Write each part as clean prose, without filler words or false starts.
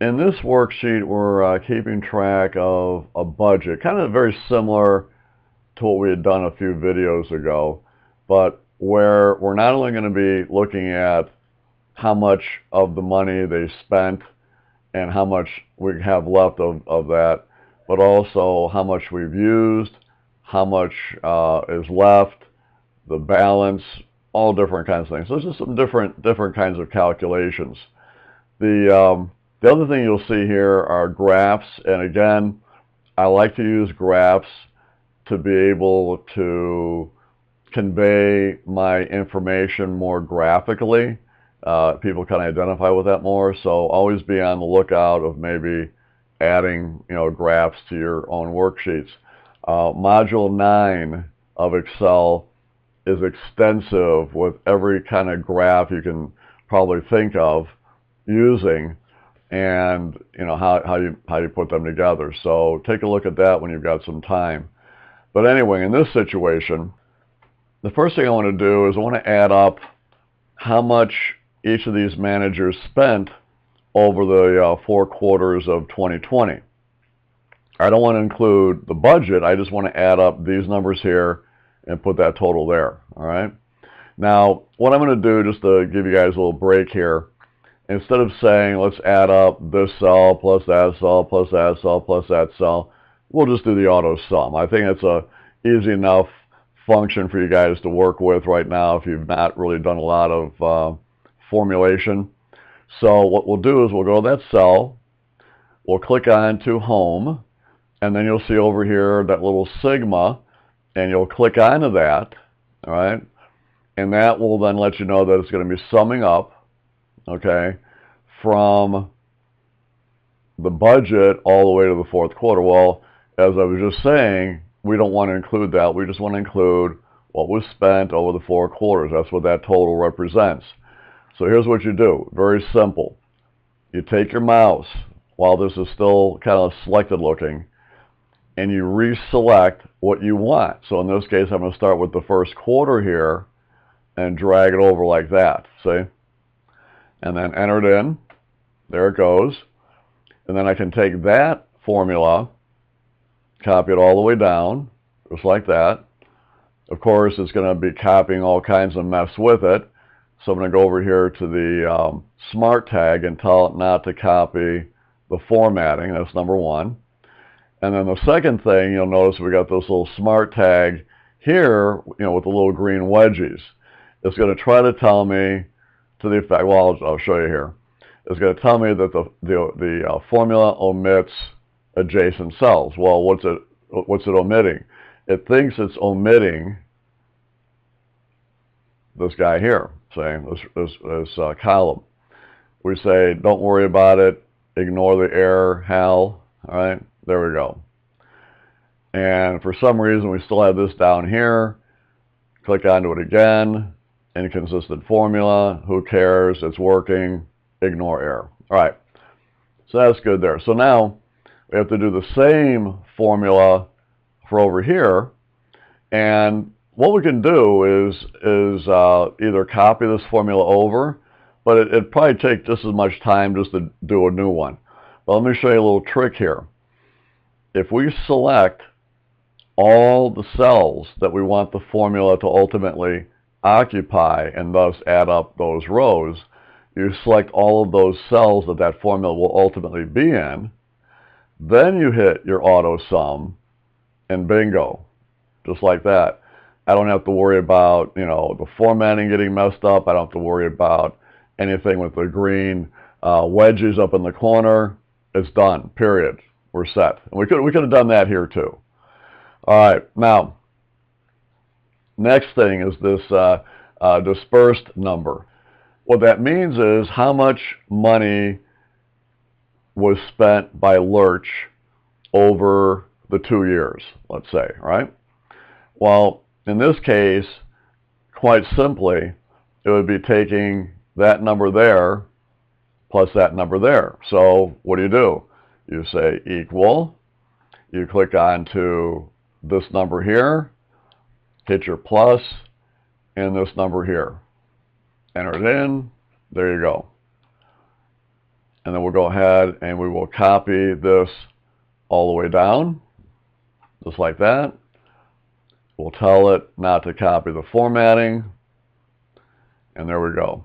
In this worksheet, we're keeping track of a budget, kind of very similar to what we had done a few videos ago, but where we're not only going to be looking at how much of the money they spent and how much we have left of that, but also how much we've used, how much is left, the balance, all different kinds of things. So there's just some different kinds of calculations. The other thing you'll see here are graphs, and again, I like to use graphs to be able to convey my information more graphically. People can identify with that more, so always be on the lookout of maybe adding, graphs to your own worksheets. Module 9 of Excel is extensive with every kind of graph you can probably think of using, and how you put them together. So take a look at that when you've got some time. But anyway, in this situation, the first thing I want to do is I want to add up how much each of these managers spent over the 4 quarters of 2020. I don't want to include the budget. I just want to add up these numbers here and put that total there. All right. Now, what I'm going to do, just to give you guys a little break here, instead of saying, let's add up this cell plus that cell plus that cell plus that cell, we'll just do the auto sum. I think it's a easy enough function for you guys to work with right now if you've not really done a lot of formulation. So what we'll do is we'll go to that cell, we'll click on to home, and then you'll see over here that little sigma, and you'll click onto that, all right? And that will then let you know that it's going to be summing up, okay, from the budget all the way to the 4th quarter. Well, as I was just saying, we don't want to include that. We just want to include what was spent over the 4 quarters. That's what that total represents. So here's what you do. Very simple. You take your mouse while this is still kind of selected looking, and you reselect what you want. So in this case, I'm going to start with the 1st quarter here and drag it over like that. See? And then enter it in. There it goes. And then I can take that formula, copy it all the way down, just like that. Of course, it's going to be copying all kinds of mess with it. So I'm going to go over here to the Smart tag and tell it not to copy the formatting. That's number 1. And then the second thing, you'll notice we got this little Smart tag here, with the little green wedges. It's going to try to tell me to the effect, well, I'll show you here. It's going to tell me that the formula omits adjacent cells. Well, what's it omitting? It thinks it's omitting this guy here, saying this column. We say, don't worry about it, ignore the error, Hal. All right, there we go. And for some reason, we still have this down here. Click onto it again. Inconsistent formula. Who cares? It's working. Ignore error. All right. So that's good there. So now we have to do the same formula for over here. And what we can do is either copy this formula over, but it'd probably take just as much time just to do a new one. But let me show you a little trick here. If we select all the cells that we want the formula to ultimately occupy and thus add up those rows, you select all of those cells that formula will ultimately be in, then you hit your auto sum, and bingo, just like that. I don't have to worry about, the formatting getting messed up. I don't have to worry about anything with the green wedges up in the corner. It's done, period. We're set. And we could have done that here too. All right, now, next thing is this dispersed number. What that means is how much money was spent by Lurch over the 2 years, let's say, right? Well, in this case, quite simply, it would be taking that number there plus that number there. So what do? You say equal, you click on to this number here, hit your plus, and this number here. Enter it in, there you go. And then we'll go ahead and we will copy this all the way down, just like that. We'll tell it not to copy the formatting, and there we go.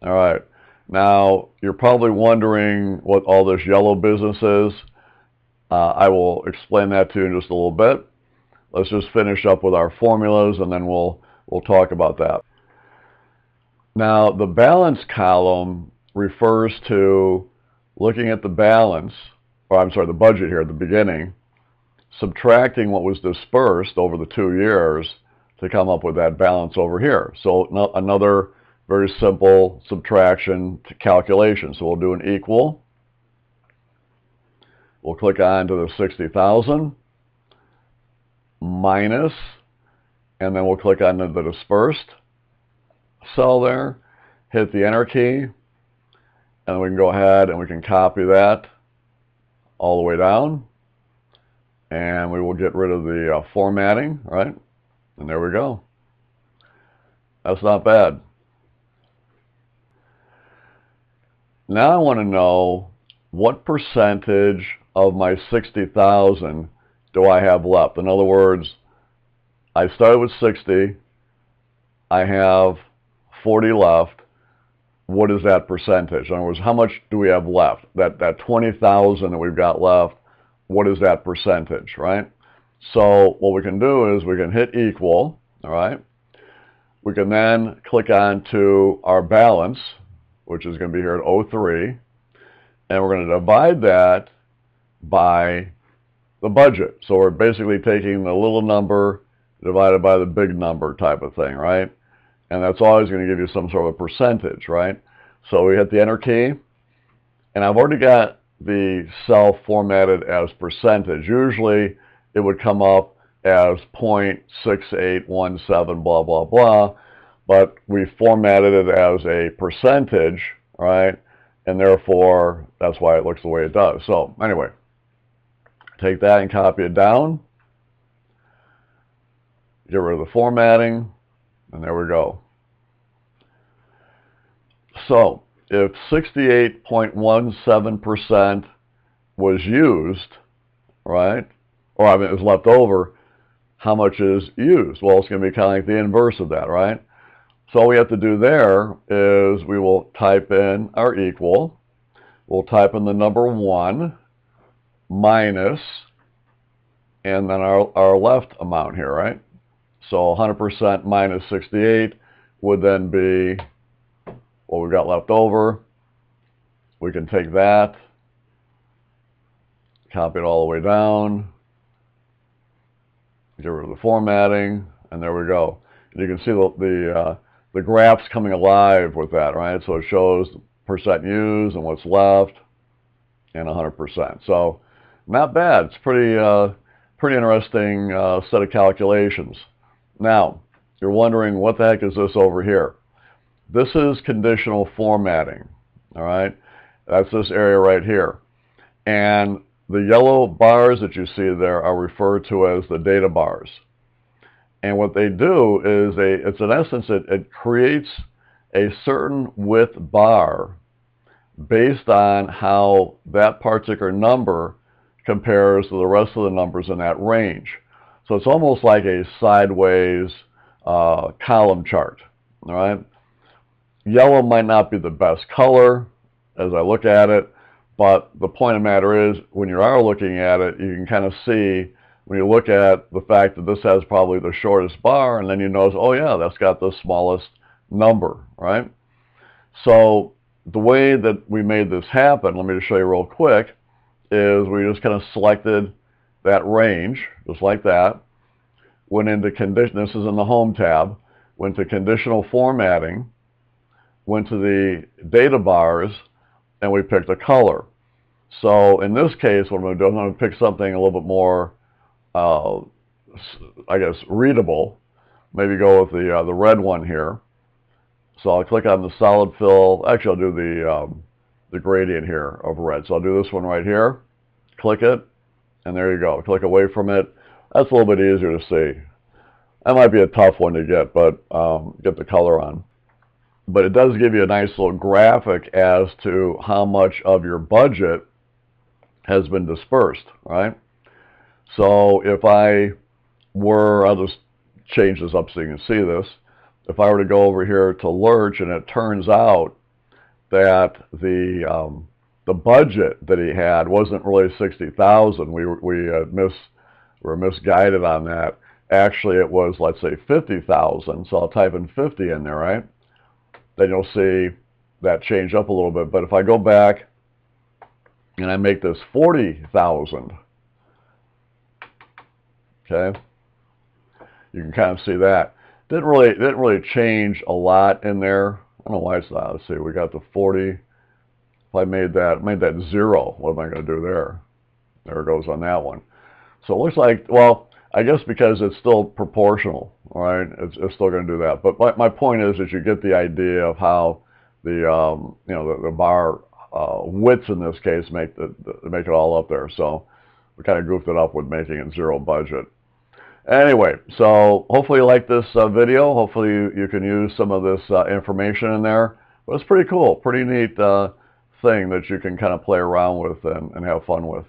All right. Now, you're probably wondering what all this yellow business is. I will explain that to you in just a little bit. Let's just finish up with our formulas, and then we'll talk about that. Now, the balance column refers to looking at the balance, or I'm sorry, the budget here at the beginning, subtracting what was dispersed over the 2 years to come up with that balance over here. So another very simple subtraction calculation. So we'll do an equal. We'll click on to the 60,000 minus, and then we'll click on the dispersed cell there, hit the enter key, and we can go ahead and we can copy that all the way down, and we will get rid of the formatting, right? And there we go. That's not bad. Now I want to know what percentage of my 60,000 do I have left. In other words, I started with 60, I have 40 left. What is that percentage? In other words, how much do we have left? That 20,000 that we've got left, what is that percentage, right? So what we can do is we can hit equal, all right? We can then click on to our balance, which is going to be here at 03, and we're going to divide that by the budget. So we're basically taking the little number divided by the big number type of thing, right? And that's always going to give you some sort of a percentage, right? So we hit the enter key, and I've already got the cell formatted as percentage. Usually it would come up as 0.6817 blah blah blah, but we formatted it as a percentage, right? And therefore that's why it looks the way it does. So anyway, take that and copy it down, get rid of the formatting, and there we go. So if 68.17% was used, right, or I mean it was left over, how much is used? Well, it's going to be kind of like the inverse of that, right? So all we have to do there is we will type in our equal, we'll type in the number 1 minus, and then our left amount here, right? So 100% minus 68 would then be what we've got left over. We can take that, copy it all the way down, get rid of the formatting, and there we go. And you can see the graph's coming alive with that, right? So it shows percent used and what's left, and 100%. So not bad. It's pretty interesting set of calculations. Now, you're wondering what the heck is this over here? This is conditional formatting, all right? That's this area right here. And the yellow bars that you see there are referred to as the data bars. And what they do is it's in essence, it creates a certain width bar based on how that particular number compares to the rest of the numbers in that range. So it's almost like a sideways column chart, all right? Yellow might not be the best color as I look at it, but the point of the matter is when you are looking at it, you can kind of see when you look at the fact that this has probably the shortest bar, and then you notice, oh yeah, that's got the smallest number, right? So the way that we made this happen, let me just show you real quick, is we just kind of selected that range, just like that, went into condition, this is in the Home tab, went to conditional formatting, went to the data bars, and we picked a color. So in this case, what I'm going to do, I'm going to pick something a little bit more, I guess, readable. Maybe go with the red one here. So I'll click on the solid fill. Actually, I'll do the gradient here of red. So I'll do this one right here. Click it, and there you go. Click away from it. That's a little bit easier to see. That might be a tough one to get, but get the color on. but it does give you a nice little graphic as to how much of your budget has been dispersed, right? So if I'll just change this up so you can see this. If I were to go over here to Lurch, and it turns out that the budget that he had wasn't really 60,000. We were misguided on that. Actually, it was, let's say, 50,000. So I'll type in 50 in there, right? Then you'll see that change up a little bit. But if I go back and I make this 40,000, okay, you can kind of see that didn't really change a lot in there. I don't know why it's not. Let's see, we got the 40. If I made that 0, what am I going to do there? There it goes on that one. So it looks like, well, I guess because it's still proportional, all right? It's still going to do that. But my point is that you get the idea of how the bar widths in this case make it all up there. So we kind of goofed it up with making it 0 budget. Anyway, so hopefully you like this video. Hopefully you can use some of this information in there. But it's pretty cool, pretty neat thing that you can kind of play around with and have fun with.